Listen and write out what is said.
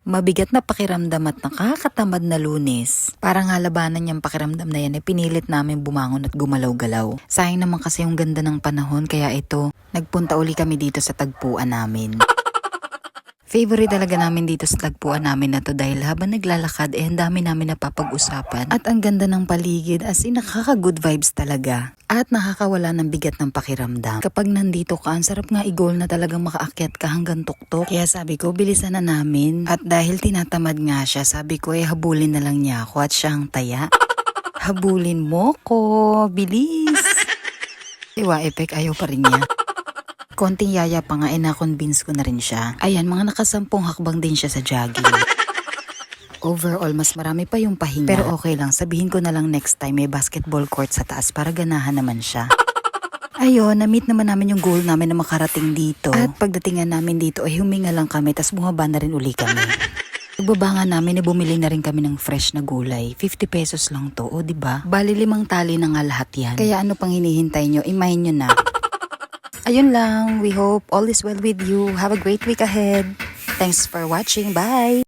Mabigat na pakiramdam at nakakatamad na Lunes. Parang halabanan niyang pakiramdam na yan pinilit namin bumangon at gumalaw-galaw. Sayang naman kasi yung ganda ng panahon kaya ito, nagpunta uli kami dito sa tagpuan namin. Favorite talaga namin dito sa tagpuan namin na to dahil habang naglalakad ang dami namin napapag-usapan at ang ganda ng paligid as in nakaka-good vibes talaga at nakakawala ng bigat ng pakiramdam. Kapag nandito ka, ang sarap nga i-goal na talagang makaakyat ka hanggang tuktok. Kaya sabi ko, bilisan na namin at dahil tinatamad nga siya, sabi ko habulin na lang niya ako at siya ang taya. Habulin mo ko, bilis! Iwa Epek, ayaw pa rin niya. Konting yaya pa nga na-convince ko na rin siya. Ayan, mga nakasampung hakbang din siya sa jogging. Overall, mas marami pa yung pahinga. Pero okay lang, sabihin ko na lang next time may basketball court sa taas para ganahan naman siya. Ayun, na-meet naman namin yung goal namin na makarating dito. At pagdatingan namin dito ay huminga lang kami tas bumaba na rin uli kami. Pagbaba nga namin bumili na rin kami ng fresh na gulay. 50 pesos lang to, o diba? Bali 5 tali na nga lahat yan. Kaya ano pang hinihintay nyo, imahin nyo na. Ayun lang, we hope all is well with you. Have a great week ahead. Thanks for watching. Bye!